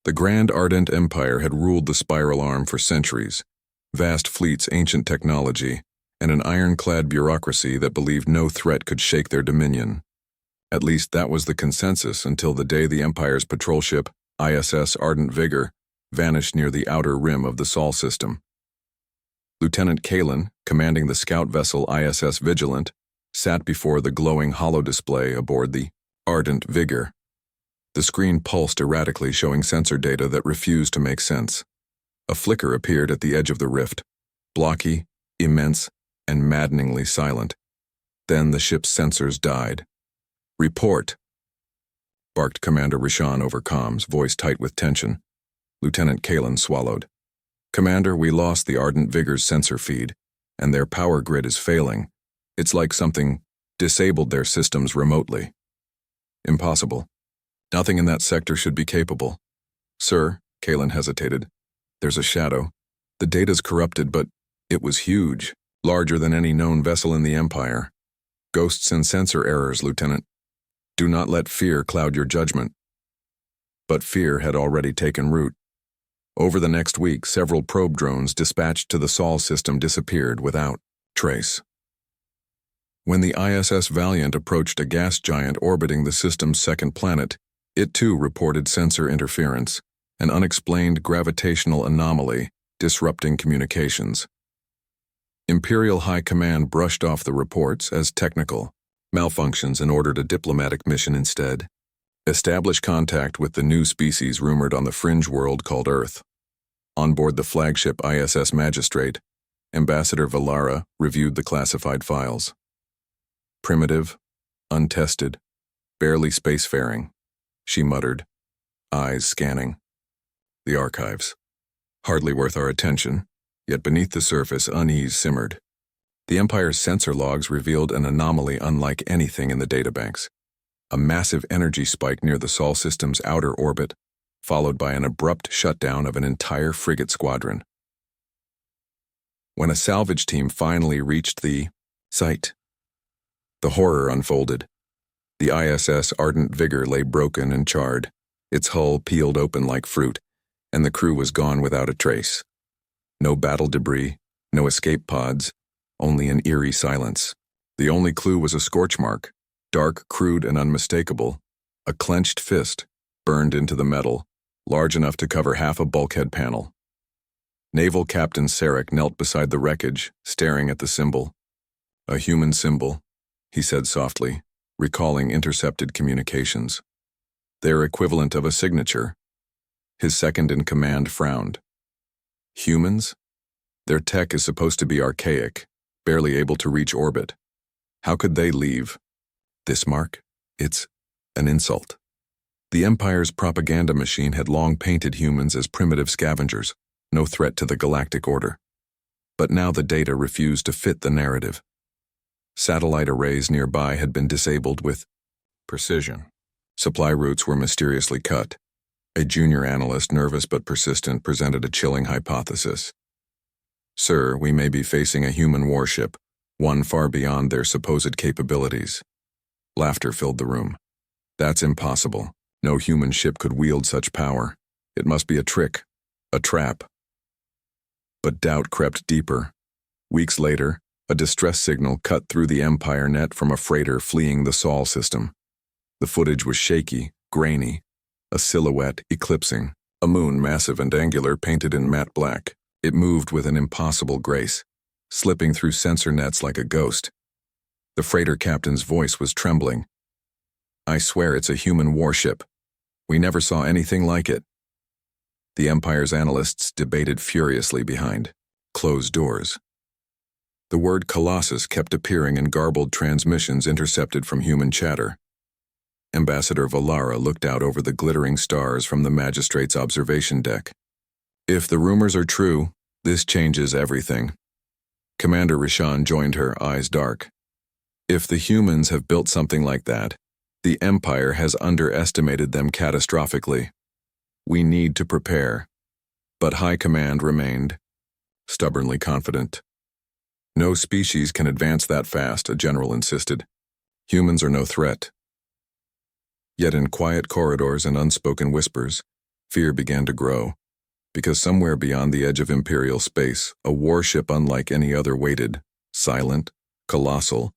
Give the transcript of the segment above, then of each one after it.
The Grand Ardent Empire had ruled the Spiral Arm for centuries, vast fleets, ancient technology, and an ironclad bureaucracy that believed no threat could shake their dominion. At least that was the consensus until the day the Empire's patrol ship, ISS Ardent Vigor, vanished near the outer rim of the Sol system. Lieutenant Kalen, commanding the scout vessel ISS Vigilant, sat before the glowing holodisplay aboard the Ardent Vigor. The screen pulsed erratically, showing sensor data that refused to make sense. A flicker appeared at the edge of the rift, blocky, immense, and maddeningly silent. Then the ship's sensors died. "Report," barked Commander Rashan over comms, voice tight with tension. Lieutenant Kalen swallowed. "Commander, we lost the Ardent Vigor's sensor feed, and their power grid is failing. It's like something disabled their systems remotely." "Impossible. Nothing in that sector should be capable." "Sir," Kalen hesitated, "there's a shadow. The data's corrupted, but it was huge, larger than any known vessel in the Empire. Ghosts and sensor errors, Lieutenant. Do not let fear cloud your judgment." But fear had already taken root. Over the next week, several probe drones dispatched to the Sol system disappeared without trace. When the ISS Valiant approached a gas giant orbiting the system's second planet, it too reported sensor interference, an unexplained gravitational anomaly disrupting communications. Imperial High Command brushed off the reports as technical malfunctions and ordered a diplomatic mission instead. Establish contact with the new species rumored on the fringe world called Earth. On board the flagship ISS Magistrate, Ambassador Valara reviewed the classified files. Primitive, untested, barely spacefaring, she muttered, eyes scanning. The archives. Hardly worth our attention, yet beneath the surface unease simmered. The Empire's sensor logs revealed an anomaly unlike anything in the databanks. A massive energy spike near the Sol system's outer orbit, followed by an abrupt shutdown of an entire frigate squadron. When a salvage team finally reached the site, the horror unfolded. The ISS Ardent Vigor lay broken and charred, its hull peeled open like fruit, and the crew was gone without a trace. No battle debris, no escape pods, only an eerie silence. The only clue was a scorch mark, dark, crude, and unmistakable, a clenched fist, burned into the metal, large enough to cover half a bulkhead panel. Naval Captain Sarek knelt beside the wreckage, staring at the symbol. "A human symbol," he said softly, recalling intercepted communications. "Their equivalent of a signature." His second-in-command frowned. "Humans? Their tech is supposed to be archaic, barely able to reach orbit. How could they leave this mark? It's an insult." The Empire's propaganda machine had long painted humans as primitive scavengers, no threat to the galactic order. But now the data refused to fit the narrative. Satellite arrays nearby had been disabled with precision. Supply routes were mysteriously cut. A junior analyst, nervous but persistent, presented a chilling hypothesis. "Sir, we may be facing a human warship, one far beyond their supposed capabilities." Laughter filled the room. "That's impossible. No human ship could wield such power. It must be a trick, a trap." But doubt crept deeper. Weeks later, a distress signal cut through the Empire net from a freighter fleeing the Sol system. The footage was shaky, grainy, a silhouette eclipsing, a moon massive and angular painted in matte black. It moved with an impossible grace, slipping through sensor nets like a ghost. The freighter captain's voice was trembling. "I swear it's a human warship. We never saw anything like it." The Empire's analysts debated furiously behind closed doors. The word Colossus kept appearing in garbled transmissions intercepted from human chatter. Ambassador Valara looked out over the glittering stars from the Magistrate's observation deck. "If the rumors are true, this changes everything." Commander Rashan joined her, eyes dark. "If the humans have built something like that, the Empire has underestimated them catastrophically. We need to prepare." But High Command remained stubbornly confident. "No species can advance that fast," a general insisted. "Humans are no threat." Yet in quiet corridors and unspoken whispers, Fear began to grow, because somewhere beyond the edge of Imperial space, a warship unlike any other waited, silent, colossal,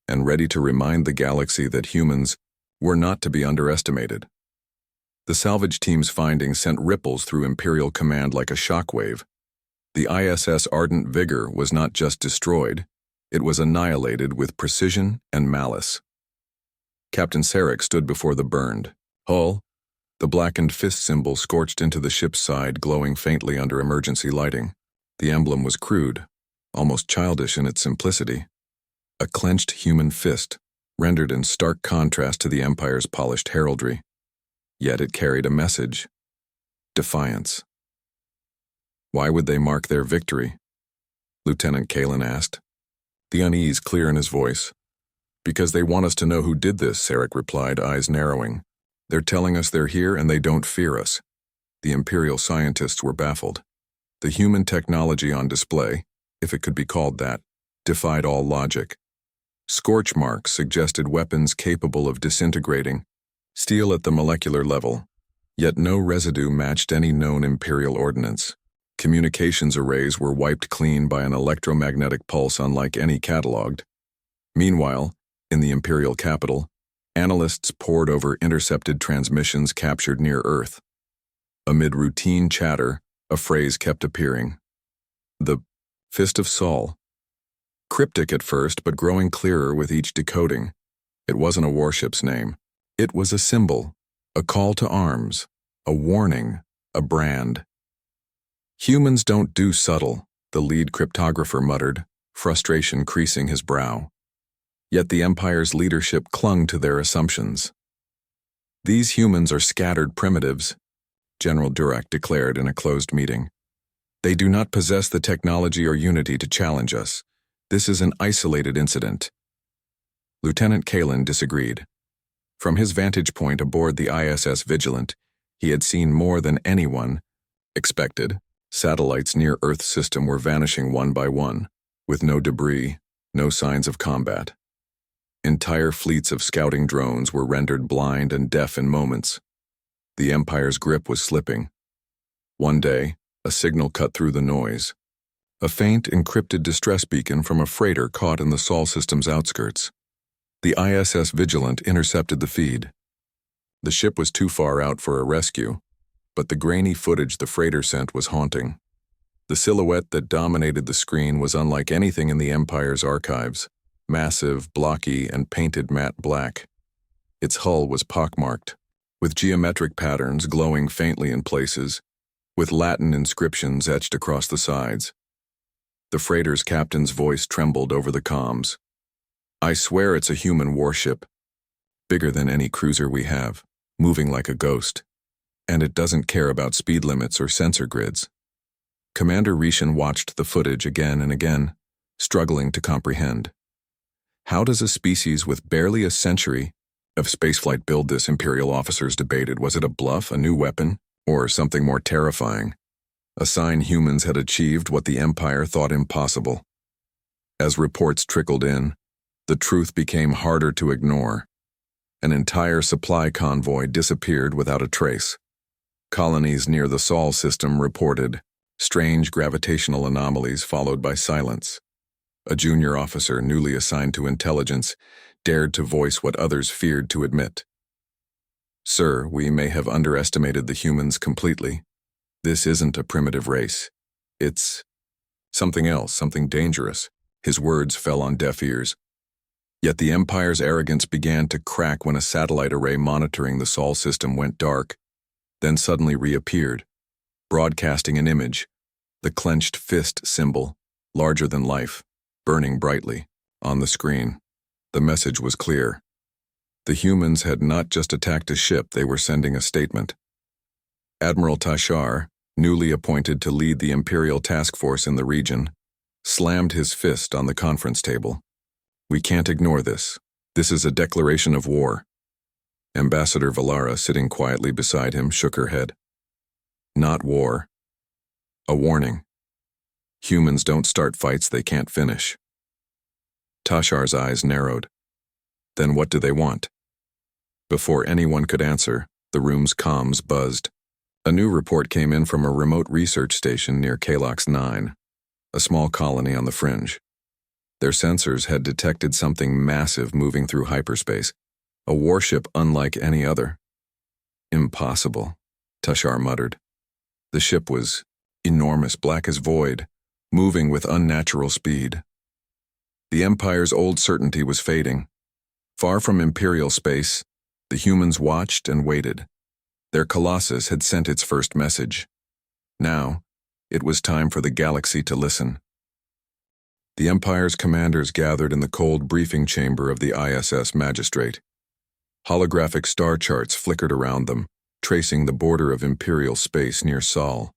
and ready to remind the galaxy that humans were not to be underestimated. The salvage team's findings sent ripples through Imperial command like a shockwave. The ISS Ardent Vigor was not just destroyed, it was annihilated with precision and malice. Captain Sarek stood before the burned hull, the blackened fist symbol scorched into the ship's side, glowing faintly under emergency lighting. The emblem was crude, almost childish in its simplicity. A clenched human fist, rendered in stark contrast to the Empire's polished heraldry. Yet it carried a message: defiance. Why would they mark their victory? Lieutenant Kalen asked, the unease clear in his voice. Because they want us to know who did this, Sarek replied, eyes narrowing. They're telling us they're here and they don't fear us. The Imperial scientists were baffled. The human technology on display, if it could be called that, defied all logic. Scorch marks suggested weapons capable of disintegrating steel at the molecular level, yet no residue matched any known Imperial ordnance. Communications arrays were wiped clean by an electromagnetic pulse unlike any catalogued. Meanwhile, in the Imperial capital, analysts pored over intercepted transmissions captured near Earth. Amid routine chatter, a phrase kept appearing. The Fist of Sol. Cryptic at first, but growing clearer with each decoding. It wasn't a warship's name. It was a symbol, a call to arms, a warning, a brand. Humans don't do subtle, the lead cryptographer muttered, frustration creasing his brow. Yet the Empire's leadership clung to their assumptions. These humans are scattered primitives, General Durack declared in a closed meeting. They do not possess the technology or unity to challenge us. This is an isolated incident. Lieutenant Kalen disagreed. From his vantage point aboard the ISS Vigilant, he had seen more than anyone expected. Satellites near Earth's system were vanishing one by one, with no debris, no signs of combat. Entire fleets of scouting drones were rendered blind and deaf in moments. The Empire's grip was slipping. One day, a signal cut through the noise. A faint, encrypted distress beacon from a freighter caught in the Sol system's outskirts. The ISS Vigilant intercepted the feed. The ship was too far out for a rescue, but the grainy footage the freighter sent was haunting. The silhouette that dominated the screen was unlike anything in the Empire's archives, massive, blocky, and painted matte black. Its hull was pockmarked, with geometric patterns glowing faintly in places, with Latin inscriptions etched across the sides. The freighter's captain's voice trembled over the comms. I swear it's a human warship, bigger than any cruiser we have, moving like a ghost. And it doesn't care about speed limits or sensor grids. Commander Rishan watched the footage again and again, struggling to comprehend. How does a species with barely a century of spaceflight build this? Imperial officers debated. Was it a bluff, a new weapon, or something more terrifying? A sign humans had achieved what the Empire thought impossible. As reports trickled in, the truth became harder to ignore. An entire supply convoy disappeared without a trace. Colonies near the Sol system reported strange gravitational anomalies followed by silence. A junior officer newly assigned to intelligence dared to voice what others feared to admit. Sir, we may have underestimated the humans completely. This isn't a primitive race. It's something else, something dangerous. His words fell on deaf ears. Yet the Empire's arrogance began to crack when a satellite array monitoring the Sol system went dark, then suddenly reappeared, broadcasting an image, the clenched fist symbol, larger than life, burning brightly, on the screen. The message was clear. The humans had not just attacked a ship, they were sending a statement. Admiral Tashar, newly appointed to lead the Imperial task force in the region, slammed his fist on the conference table. We can't ignore this. This is a declaration of war. Ambassador Valara, sitting quietly beside him, shook her head. Not war. A warning. Humans don't start fights they can't finish. Tashar's eyes narrowed. Then what do they want? Before anyone could answer, the room's comms buzzed. A new report came in from a remote research station near Kalox 9, a small colony on the fringe. Their sensors had detected something massive moving through hyperspace, a warship unlike any other. Impossible, Tashar muttered. The ship was enormous, black as void, moving with unnatural speed. The Empire's old certainty was fading. Far from Imperial space, the humans watched and waited. Their Colossus had sent its first message. Now, it was time for the galaxy to listen. The Empire's commanders gathered in the cold briefing chamber of the ISS Magistrate. Holographic star charts flickered around them, tracing the border of Imperial space near Sol.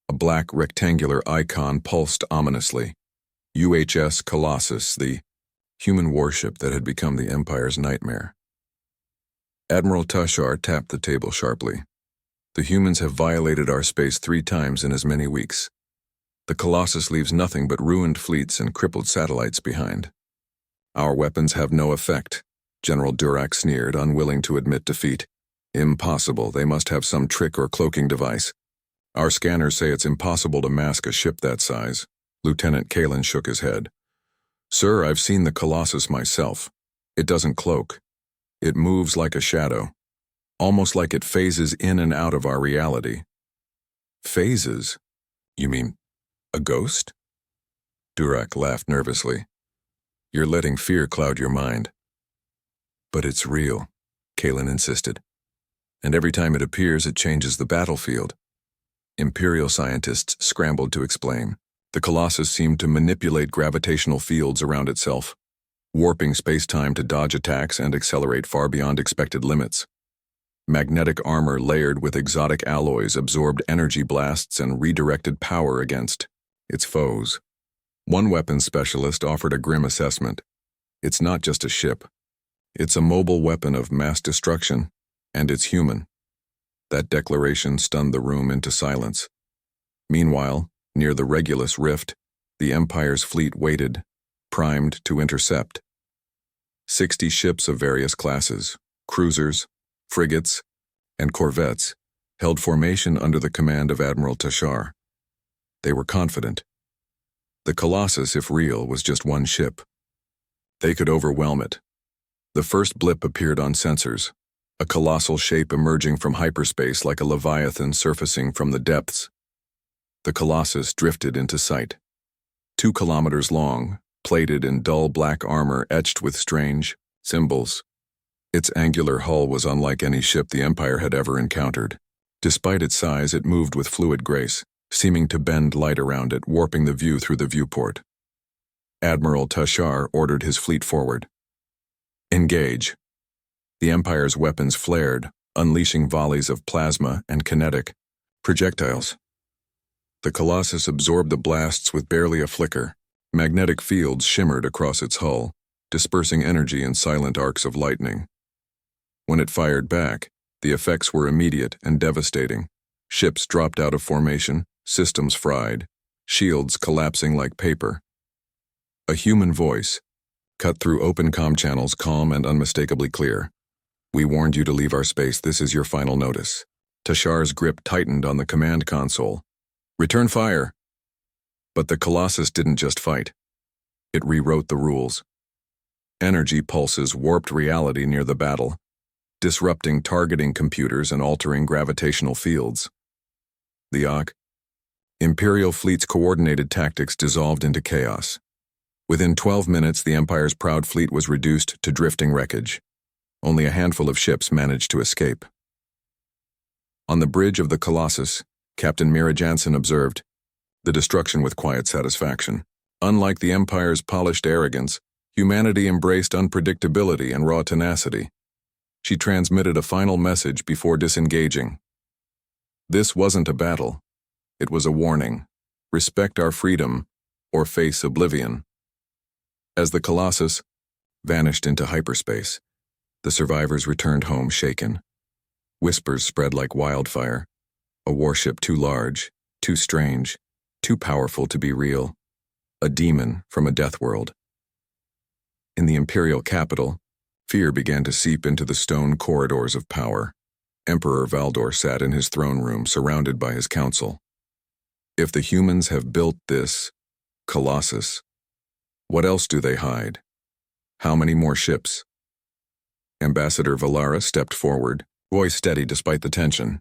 A black rectangular icon pulsed ominously. UHS Colossus, the human warship that had become the Empire's nightmare. Admiral Tashar tapped the table sharply. The humans have violated our space 3 times in as many weeks. The Colossus leaves nothing but ruined fleets and crippled satellites behind. Our weapons have no effect, General Durak sneered, unwilling to admit defeat. Impossible, they must have some trick or cloaking device. Our scanners say it's impossible to mask a ship that size. Lieutenant Kalen shook his head. Sir, I've seen the Colossus myself. It doesn't cloak. It moves like a shadow, almost like it phases in and out of our reality. Phases? You mean a ghost? Durak laughed nervously. You're letting fear cloud your mind. But it's real, Kalen insisted. And every time it appears, it changes the battlefield. Imperial scientists scrambled to explain. The Colossus seemed to manipulate gravitational fields around itself, warping space-time to dodge attacks and accelerate far beyond expected limits. Magnetic armor layered with exotic alloys absorbed energy blasts and redirected power against its foes. One weapons specialist offered a grim assessment. It's not just a ship. It's a mobile weapon of mass destruction, and it's human. That declaration stunned the room into silence. Meanwhile, near the Regulus Rift, the Empire's fleet waited, primed to intercept. 60 ships of various classes, cruisers, frigates, and corvettes, held formation under the command of Admiral Tashar. They were confident. The Colossus, if real, was just one ship. They could overwhelm it. The first blip appeared on sensors, a colossal shape emerging from hyperspace like a leviathan surfacing from the depths. The Colossus drifted into sight. 2 kilometers long, plated in dull black armor etched with strange symbols. Its angular hull was unlike any ship the Empire had ever encountered. Despite its size, it moved with fluid grace, seeming to bend light around it, warping the view through the viewport. Admiral Tashar ordered his fleet forward. Engage. The Empire's weapons flared, unleashing volleys of plasma and kinetic projectiles. The Colossus absorbed the blasts with barely a flicker. Magnetic fields shimmered across its hull, dispersing energy in silent arcs of lightning. When it fired back, the effects were immediate and devastating. Ships dropped out of formation, systems fried, shields collapsing like paper. A human voice, cut through open comm channels, calm and unmistakably clear. We warned you to leave our space. This is your final notice. Tashar's grip tightened on the command console. Return fire. But the Colossus didn't just fight. It rewrote the rules. Energy pulses warped reality near the battle, disrupting targeting computers and altering gravitational fields. The Imperial fleet's coordinated tactics dissolved into chaos. Within 12 minutes, the Empire's proud fleet was reduced to drifting wreckage. Only a handful of ships managed to escape. On the bridge of the Colossus, Captain Mira Jansen observed the destruction with quiet satisfaction. Unlike the Empire's polished arrogance, humanity embraced unpredictability and raw tenacity. She transmitted a final message before disengaging. This wasn't a battle. It was a warning. Respect our freedom, or face oblivion. As the Colossus vanished into hyperspace, the survivors returned home shaken. Whispers spread like wildfire. A warship too large, too strange, too powerful to be real. A demon from a death world. In the Imperial capital, fear began to seep into the stone corridors of power. Emperor Valdor sat in his throne room surrounded by his council. If the humans have built this Colossus, what else do they hide? How many more ships? Ambassador Valara stepped forward, voice steady despite the tension.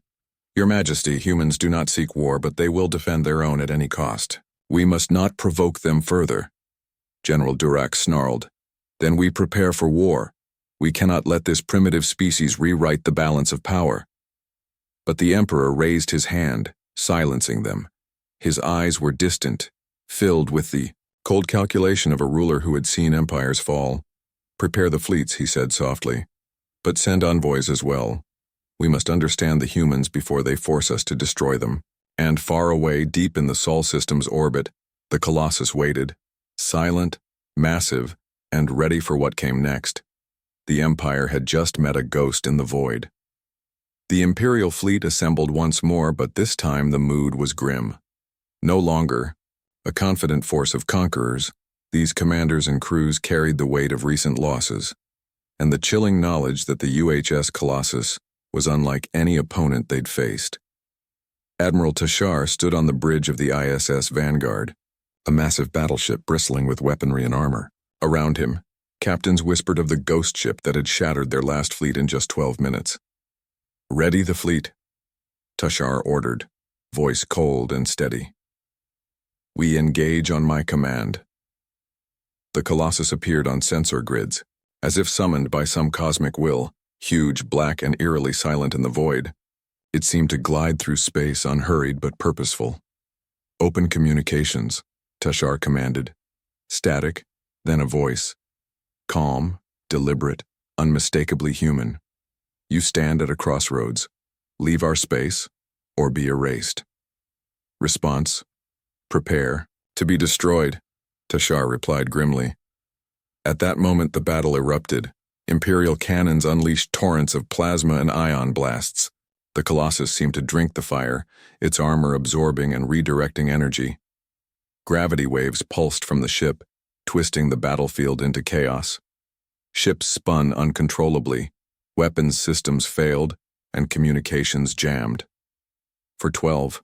Your Majesty, humans do not seek war, but they will defend their own at any cost. We must not provoke them further. General Durak snarled. Then we prepare for war. We cannot let this primitive species rewrite the balance of power. But the Emperor raised his hand, silencing them. His eyes were distant, filled with the cold calculation of a ruler who had seen empires fall. Prepare the fleets, he said softly, but send envoys as well. We must understand the humans before they force us to destroy them. And far away, deep in the Sol system's orbit, the Colossus waited, silent, massive, and ready for what came next. The Empire had just met a ghost in the void. The Imperial fleet assembled once more, but this time the mood was grim. No longer a confident force of conquerors, these commanders and crews carried the weight of recent losses, and the chilling knowledge that the UHS Colossus was unlike any opponent they'd faced. Admiral Tashar stood on the bridge of the ISS Vanguard, a massive battleship bristling with weaponry and armor. Around him, captains whispered of the ghost ship that had shattered their last fleet in just 12 minutes. Ready the fleet, Tashar ordered, voice cold and steady. We engage on my command. The Colossus appeared on sensor grids, as if summoned by some cosmic will, huge, black, and eerily silent in the void. It seemed to glide through space, unhurried but purposeful. Open communications, Tashar commanded. Static, then a voice. Calm, deliberate, unmistakably human. You stand at a crossroads. Leave our space, or be erased. Response. Prepare to be destroyed, Tashar replied grimly. At that moment the battle erupted. Imperial cannons unleashed torrents of plasma and ion blasts. The Colossus seemed to drink the fire, its armor absorbing and redirecting energy. Gravity waves pulsed from the ship, twisting the battlefield into chaos. Ships spun uncontrollably, weapons systems failed, and communications jammed. For 12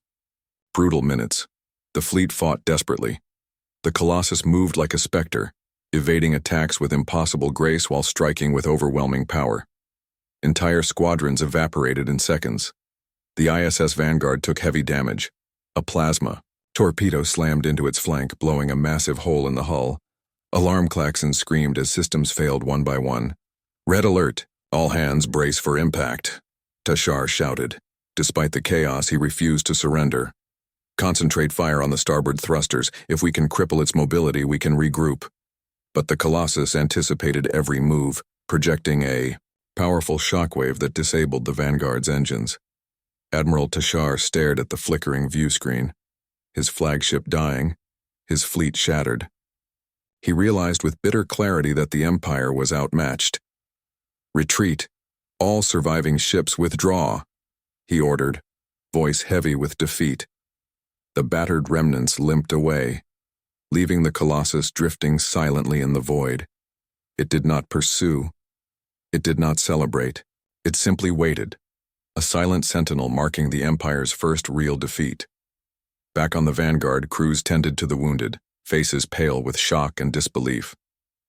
brutal minutes, the fleet fought desperately. The Colossus moved like a specter, evading attacks with impossible grace while striking with overwhelming power. Entire squadrons evaporated in seconds. The ISS Vanguard took heavy damage. A plasma torpedo slammed into its flank, blowing a massive hole in the hull. Alarm klaxons screamed as systems failed one by one. Red alert! All hands brace for impact, Tashar shouted. Despite the chaos, he refused to surrender. Concentrate fire on the starboard thrusters. If we can cripple its mobility, we can regroup. But the Colossus anticipated every move, projecting a powerful shockwave that disabled the Vanguard's engines. Admiral Tashar stared at the flickering view screen, his flagship dying, his fleet shattered. He realized with bitter clarity that the Empire was outmatched. Retreat. All surviving ships withdraw, he ordered, voice heavy with defeat. The battered remnants limped away, leaving the Colossus drifting silently in the void. It did not pursue. It did not celebrate. It simply waited, a silent sentinel marking the Empire's first real defeat. Back on the Vanguard, crews tended to the wounded, faces pale with shock and disbelief.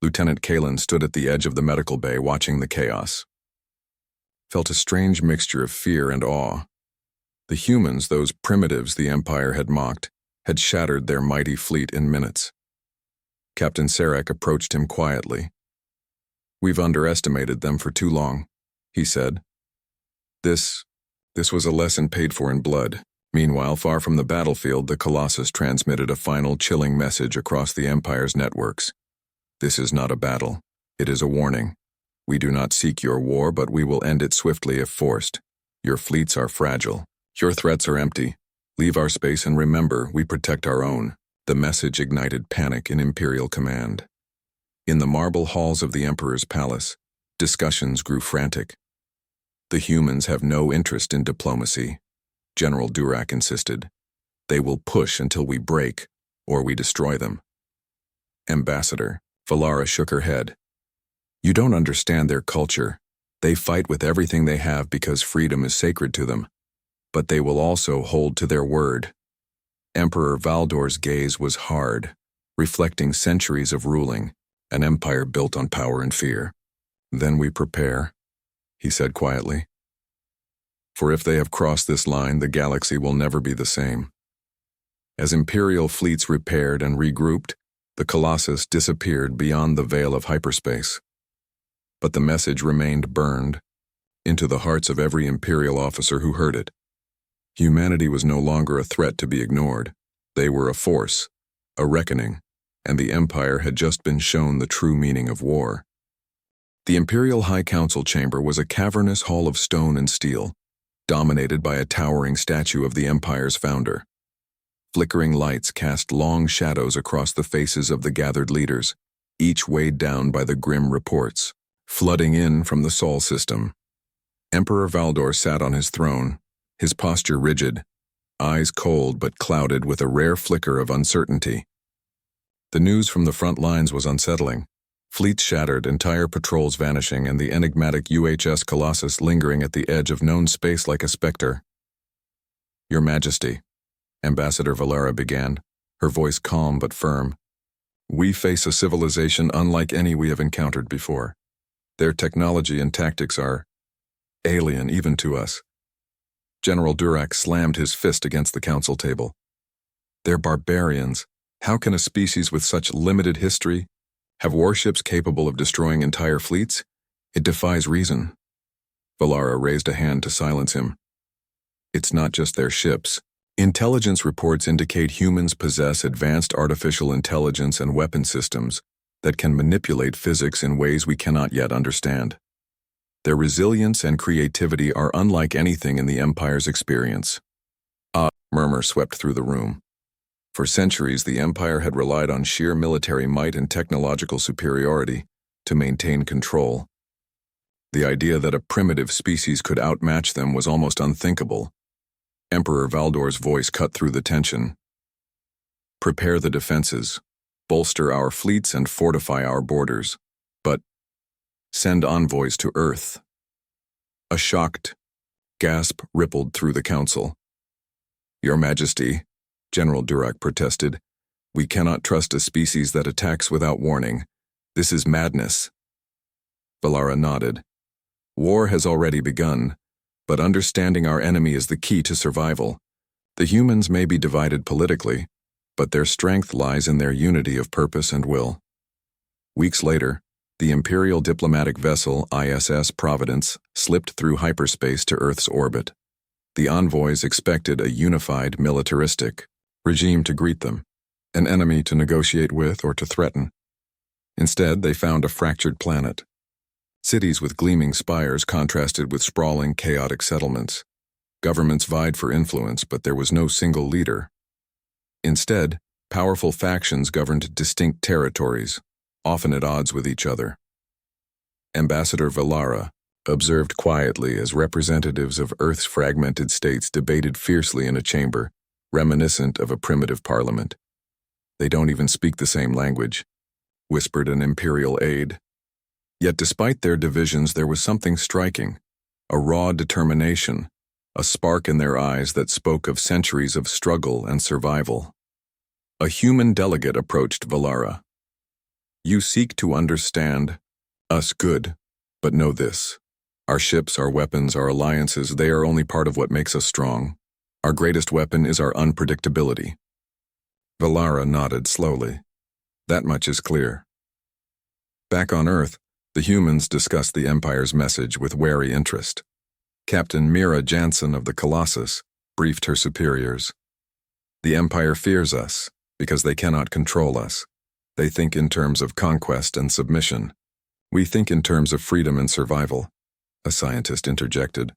Lieutenant Kalen stood at the edge of the medical bay watching the chaos. Felt a strange mixture of fear and awe. The humans, those primitives the Empire had mocked, had shattered their mighty fleet in minutes. Captain Sarek approached him quietly. We've underestimated them for too long, he said. This was a lesson paid for in blood. Meanwhile, far from the battlefield, the Colossus transmitted a final chilling message across the Empire's networks. This is not a battle. It is a warning. We do not seek your war, but we will end it swiftly if forced. Your fleets are fragile. Your threats are empty. Leave our space and remember, we protect our own. The message ignited panic in Imperial command. In the marble halls of the Emperor's palace, discussions grew frantic. The humans have no interest in diplomacy, General Durak insisted. They will push until we break, or we destroy them. Ambassador, Valara shook her head. You don't understand their culture. They fight with everything they have because freedom is sacred to them, but they will also hold to their word. Emperor Valdor's gaze was hard, reflecting centuries of ruling, an empire built on power and fear. "Then we prepare," he said quietly. "For if they have crossed this line, the galaxy will never be the same." As Imperial fleets repaired and regrouped, the Colossus disappeared beyond the veil of hyperspace. But the message remained burned into the hearts of every Imperial officer who heard it. Humanity was no longer a threat to be ignored. They were a force, a reckoning, and the Empire had just been shown the true meaning of war. The Imperial High Council chamber was a cavernous hall of stone and steel, dominated by a towering statue of the Empire's founder. Flickering lights cast long shadows across the faces of the gathered leaders, each weighed down by the grim reports, flooding in from the Sol system. Emperor Valdor sat on his throne, his posture rigid, eyes cold but clouded with a rare flicker of uncertainty. The news from the front lines was unsettling. Fleets shattered, entire patrols vanishing, and the enigmatic UHS Colossus lingering at the edge of known space like a specter. "Your Majesty," Ambassador Valara began, her voice calm but firm. "We face a civilization unlike any we have encountered before. Their technology and tactics are alien even to us." General Durak slammed his fist against the council table. "They're barbarians. How can a species with such limited history have warships capable of destroying entire fleets? It defies reason." Valara raised a hand to silence him. "It's not just their ships. Intelligence reports indicate humans possess advanced artificial intelligence and weapon systems that can manipulate physics in ways we cannot yet understand. Their resilience and creativity are unlike anything in the Empire's experience." A murmur swept through the room. For centuries, the Empire had relied on sheer military might and technological superiority to maintain control. The idea that a primitive species could outmatch them was almost unthinkable. Emperor Valdor's voice cut through the tension. "Prepare the defenses, bolster our fleets and fortify our borders, but send envoys to Earth." A shocked gasp rippled through the council. "Your Majesty," General Durak protested, "we cannot trust a species that attacks without warning. This is madness." Valara nodded. "War has already begun, but understanding our enemy is the key to survival. The humans may be divided politically, but their strength lies in their unity of purpose and will." Weeks later, the Imperial diplomatic vessel ISS Providence slipped through hyperspace to Earth's orbit. The envoys expected a unified militaristic regime to greet them, an enemy to negotiate with or to threaten. Instead, they found a fractured planet. Cities with gleaming spires contrasted with sprawling, chaotic settlements. Governments vied for influence, but there was no single leader. Instead, powerful factions governed distinct territories, often at odds with each other. Ambassador Valara observed quietly as representatives of Earth's fragmented states debated fiercely in a chamber, reminiscent of a primitive parliament. "They don't even speak the same language," whispered an Imperial aide. Yet despite their divisions, there was something striking, a raw determination, a spark in their eyes that spoke of centuries of struggle and survival. A human delegate approached Valara. "You seek to understand us good, but know this. Our ships, our weapons, our alliances, they are only part of what makes us strong. Our greatest weapon is our unpredictability." Valara nodded slowly. "That much is clear." Back on Earth, the humans discussed the Empire's message with wary interest. Captain Mira Jansen of the Colossus briefed her superiors. "The Empire fears us because they cannot control us. They think in terms of conquest and submission. We think in terms of freedom and survival," a scientist interjected.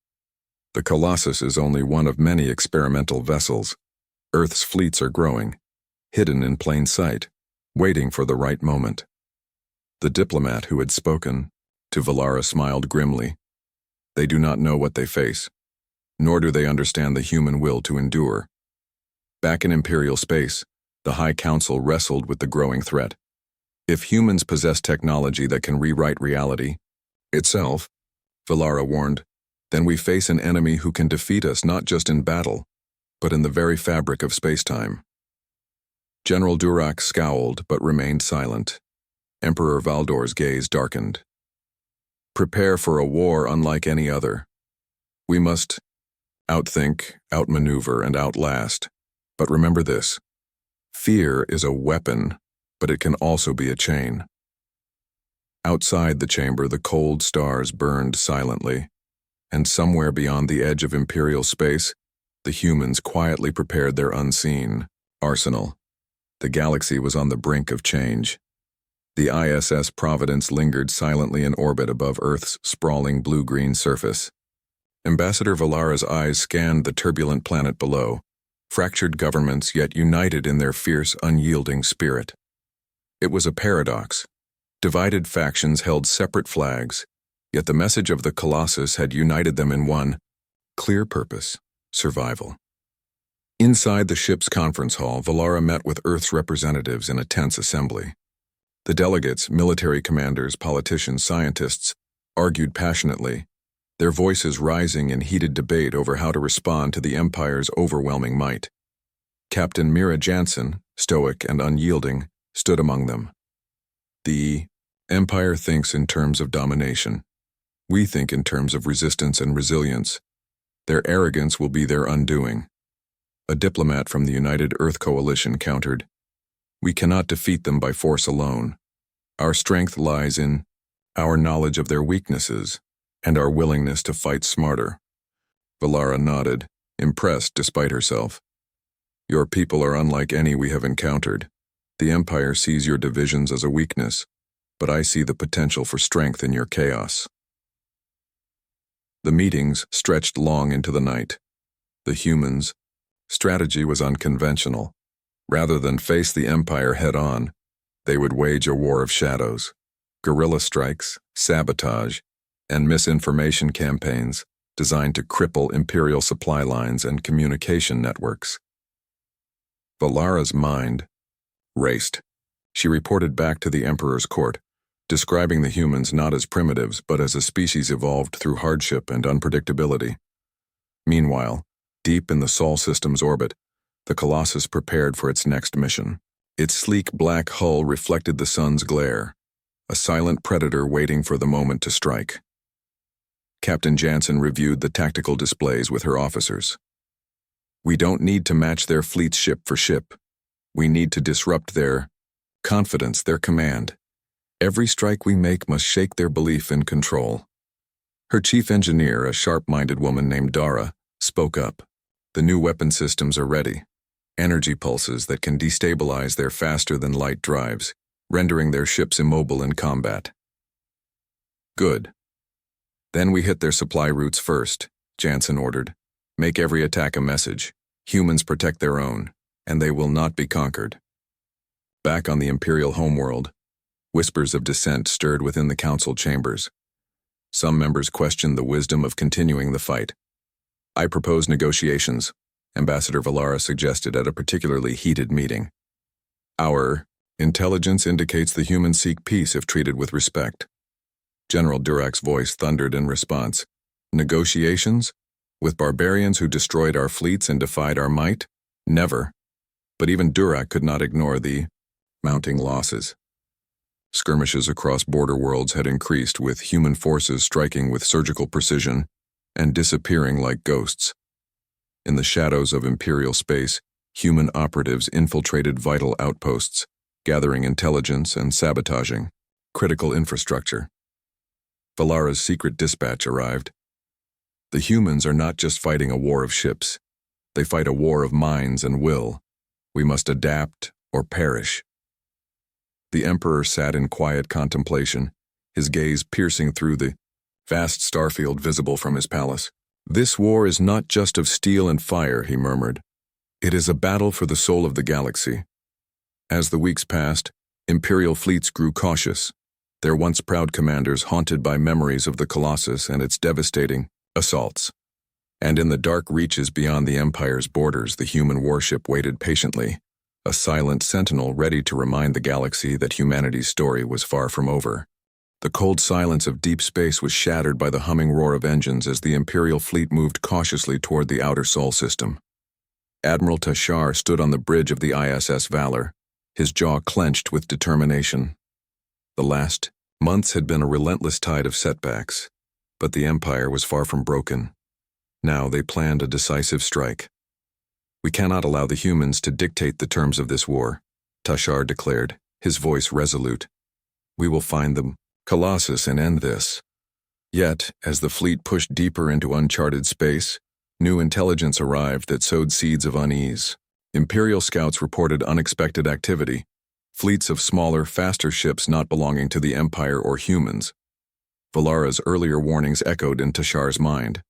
"The Colossus is only one of many experimental vessels. Earth's fleets are growing, hidden in plain sight, waiting for the right moment." The diplomat who had spoken to Valara smiled grimly. "They do not know what they face, nor do they understand the human will to endure." Back in Imperial space, the High Council wrestled with the growing threat. If humans possess technology that can rewrite reality itself, Valara warned. Then we face an enemy who can defeat us not just in battle, but in the very fabric of spacetime. General Durak scowled but remained silent. Emperor Valdor's gaze darkened. Prepare for a war unlike any other. We must outthink, outmaneuver, and outlast. But remember this. Fear is a weapon, but it can also be a chain. Outside the chamber, the cold stars burned silently, and somewhere beyond the edge of Imperial space, the humans quietly prepared their unseen arsenal. The galaxy was on the brink of change. The ISS Providence lingered silently in orbit above Earth's sprawling blue-green surface. Ambassador Valara's eyes scanned the turbulent planet below, fractured governments yet united in their fierce, unyielding spirit. It was a paradox. Divided factions held separate flags, yet the message of the Colossus had united them in one clear purpose: survival. Inside the ship's conference hall, Valara met with Earth's representatives in a tense assembly. The delegates, military commanders, politicians, scientists, argued passionately, their voices rising in heated debate over how to respond to the Empire's overwhelming might. Captain Mira Jansen, stoic and unyielding, stood among them. The Empire thinks in terms of domination. We think in terms of resistance and resilience. Their arrogance will be their undoing. A diplomat from the United Earth Coalition countered, we cannot defeat them by force alone. Our strength lies in our knowledge of their weaknesses and our willingness to fight smarter. Valara nodded, impressed despite herself. Your people are unlike any we have encountered. The Empire sees your divisions as a weakness, but I see the potential for strength in your chaos. The meetings stretched long into the night. The humans' strategy was unconventional. Rather than face the Empire head-on, they would wage a war of shadows, guerrilla strikes, sabotage, and misinformation campaigns designed to cripple Imperial supply lines and communication networks. Valara's mind raced. She reported back to the Emperor's court, describing the humans not as primitives but as a species evolved through hardship and unpredictability. Meanwhile, deep in the Sol system's orbit, the Colossus prepared for its next mission. Its sleek black hull reflected the sun's glare, a silent predator waiting for the moment to strike. Captain Jansen reviewed the tactical displays with her officers. We don't need to match their fleets ship for ship. We need to disrupt their confidence, their command. Every strike we make must shake their belief in control. Her chief engineer, a sharp-minded woman named Dara, spoke up. The new weapon systems are ready. Energy pulses that can destabilize their faster-than-light drives, rendering their ships immobile in combat. Good. Then we hit their supply routes first, Jansen ordered. Make every attack a message. Humans protect their own, and they will not be conquered. Back on the Imperial homeworld, whispers of dissent stirred within the council chambers. Some members questioned the wisdom of continuing the fight. I propose negotiations, Ambassador Valara suggested at a particularly heated meeting. Our intelligence indicates the humans seek peace if treated with respect. General Durak's voice thundered in response. Negotiations? With barbarians who destroyed our fleets and defied our might? Never. But even Durak could not ignore the mounting losses. Skirmishes across border worlds had increased, with human forces striking with surgical precision and disappearing like ghosts. In the shadows of Imperial space, human operatives infiltrated vital outposts, gathering intelligence and sabotaging critical infrastructure. Valara's secret dispatch arrived. The humans are not just fighting a war of ships. They fight a war of minds and will. We must adapt or perish. The Emperor sat in quiet contemplation, his gaze piercing through the vast starfield visible from his palace. This war is not just of steel and fire, he murmured. It is a battle for the soul of the galaxy. As the weeks passed, Imperial fleets grew cautious, their once proud commanders haunted by memories of the Colossus and its devastating assaults. And in the dark reaches beyond the Empire's borders, the human warship waited patiently, a silent sentinel ready to remind the galaxy that humanity's story was far from over. The cold silence of deep space was shattered by the humming roar of engines as the Imperial fleet moved cautiously toward the outer Sol system. Admiral Tashar stood on the bridge of the ISS Valor, his jaw clenched with determination. The last months had been a relentless tide of setbacks, but the Empire was far from broken. Now they planned a decisive strike. "We cannot allow the humans to dictate the terms of this war," Tashar declared, his voice resolute. "We will find the Colossus and end this." Yet, as the fleet pushed deeper into uncharted space, new intelligence arrived that sowed seeds of unease. Imperial scouts reported unexpected activity, fleets of smaller, faster ships not belonging to the Empire or humans. Valara's earlier warnings echoed in Tashar's mind.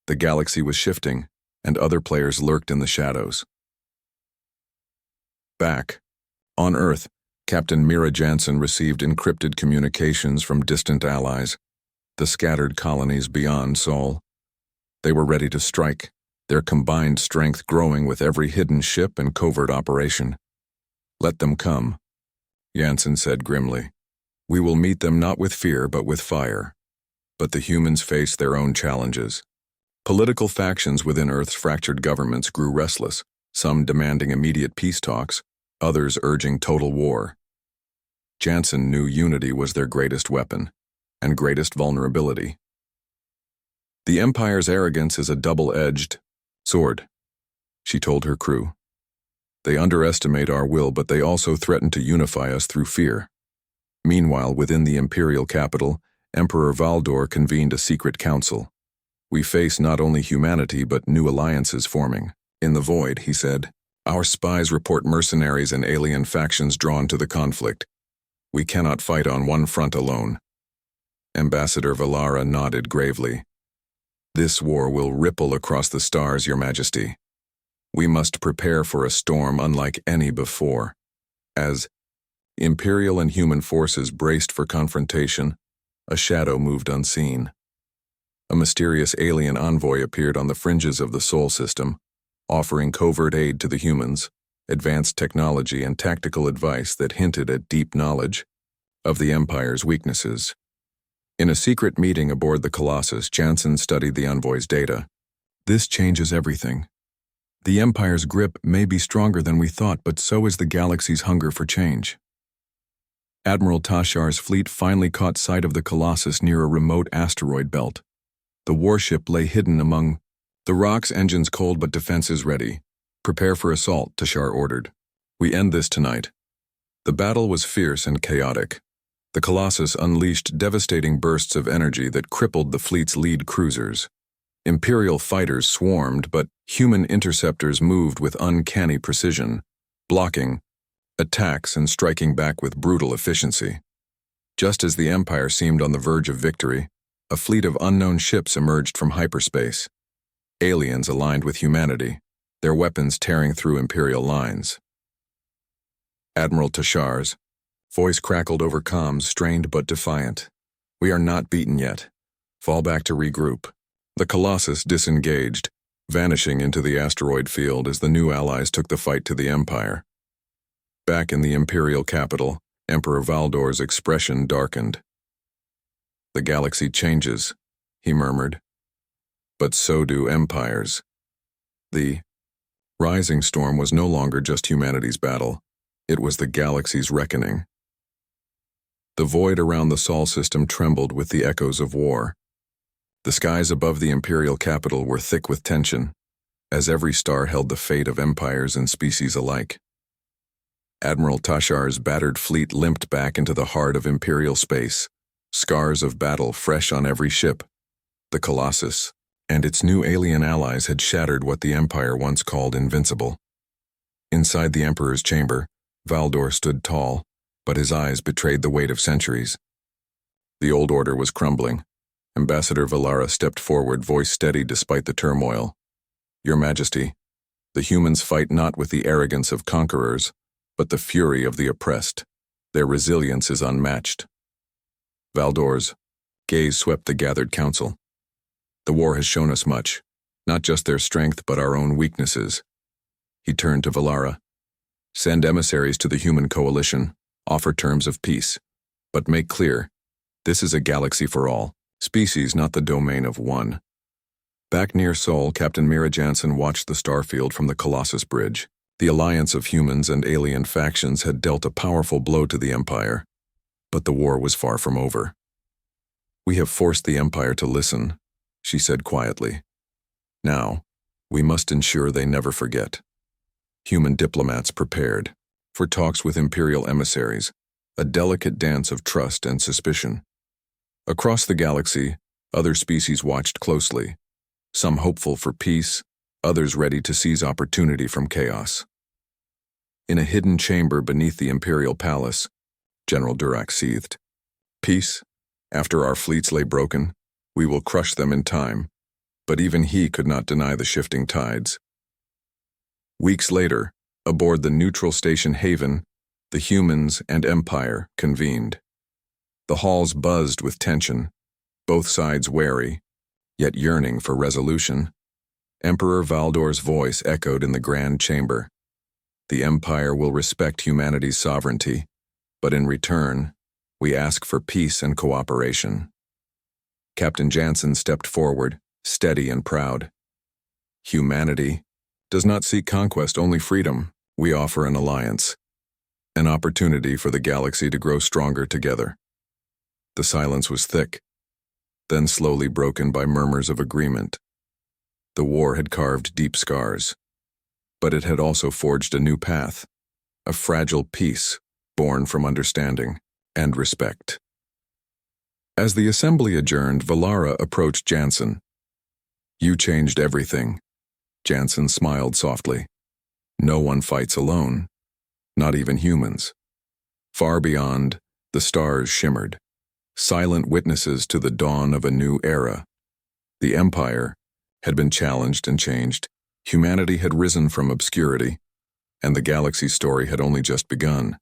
The galaxy was shifting, and other players lurked in the shadows. Back on Earth, Captain Mira Jansen received encrypted communications from distant allies, the scattered colonies beyond Sol. They were ready to strike, their combined strength growing with every hidden ship and covert operation. "Let them come," Jansen said grimly. "We will meet them not with fear but with fire." But the humans faced their own challenges. Political factions within Earth's fractured governments grew restless, some demanding immediate peace talks, others urging total war. Jansen knew unity was their greatest weapon and greatest vulnerability. "The Empire's arrogance is a double-edged sword," she told her crew. "They underestimate our will, but they also threaten to unify us through fear." Meanwhile, within the Imperial capital, Emperor Valdor convened a secret council. "We face not only humanity but new alliances forming. In the void," he said, "our spies report mercenaries and alien factions drawn to the conflict. We cannot fight on one front alone." Ambassador Valara nodded gravely. "This war will ripple across the stars, Your Majesty. We must prepare for a storm unlike any before." As Imperial and human forces braced for confrontation, a shadow moved unseen. A mysterious alien envoy appeared on the fringes of the Sol system, offering covert aid to the humans, advanced technology and tactical advice that hinted at deep knowledge of the Empire's weaknesses. In a secret meeting aboard the Colossus, Jansen studied the envoy's data. "This changes everything. The Empire's grip may be stronger than we thought, but so is the galaxy's hunger for change." Admiral Tashar's fleet finally caught sight of the Colossus near a remote asteroid belt. The warship lay hidden among the rocks, engines cold but defenses ready. "Prepare for assault," Tashar ordered. "We end this tonight." The battle was fierce and chaotic. The Colossus unleashed devastating bursts of energy that crippled the fleet's lead cruisers. Imperial fighters swarmed, but human interceptors moved with uncanny precision, blocking attacks and striking back with brutal efficiency. Just as the Empire seemed on the verge of victory, a fleet of unknown ships emerged from hyperspace. Aliens aligned with humanity, their weapons tearing through Imperial lines. Admiral Tashar's voice crackled over comms, strained but defiant. "We are not beaten yet. Fall back to regroup." The Colossus disengaged, vanishing into the asteroid field as the new allies took the fight to the Empire. Back in the Imperial capital, Emperor Valdor's expression darkened. "The galaxy changes," he murmured. "But so do empires." The rising storm was no longer just humanity's battle. It was the galaxy's reckoning. The void around the Sol system trembled with the echoes of war. The skies above the Imperial capital were thick with tension, as every star held the fate of empires and species alike. Admiral Tashar's battered fleet limped back into the heart of Imperial space, scars of battle fresh on every ship. The Colossus and its new alien allies had shattered what the Empire once called invincible. Inside the Emperor's chamber, Valdor stood tall, but his eyes betrayed the weight of centuries. The old order was crumbling. Ambassador Valara stepped forward, voice steady despite the turmoil. "Your Majesty, the humans fight not with the arrogance of conquerors, but the fury of the oppressed. Their resilience is unmatched." Valdor's gaze swept the gathered council. "The war has shown us much, not just their strength but our own weaknesses." He turned to Valara. "Send emissaries to the human coalition, offer terms of peace, but make clear, This is a galaxy for all, species not the domain of one. Back near Sol, Captain Mira Jansen watched the starfield from the Colossus Bridge. The alliance of humans and alien factions had dealt a powerful blow to the Empire, but the war was far from over. "We have forced the Empire to listen," she said quietly. "Now, we must ensure they never forget." Human diplomats prepared for talks with Imperial emissaries, a delicate dance of trust and suspicion. Across the galaxy, other species watched closely, some hopeful for peace, others ready to seize opportunity from chaos. In a hidden chamber beneath the Imperial Palace, General Durack seethed. "Peace? After our fleets lay broken, we will crush them in time." But even he could not deny the shifting tides. Weeks later, aboard the neutral station Haven, the humans and Empire convened. The halls buzzed with tension, both sides wary, yet yearning for resolution. Emperor Valdor's voice echoed in the Grand Chamber. "The Empire will respect humanity's sovereignty, but in return, we ask for peace and cooperation." Captain Jansen stepped forward, steady and proud. "Humanity does not seek conquest, only freedom. We offer an alliance, an opportunity for the galaxy to grow stronger together." The silence was thick, then slowly broken by murmurs of agreement. The war had carved deep scars, but it had also forged a new path, a fragile peace born from understanding and respect. As the assembly adjourned, Valara approached Jansen. "You changed everything." Jansen smiled softly. "No one fights alone, not even humans." Far beyond, the stars shimmered, silent witnesses to the dawn of a new era. The Empire had been challenged and changed. Humanity had risen from obscurity, and the galaxy's story had only just begun.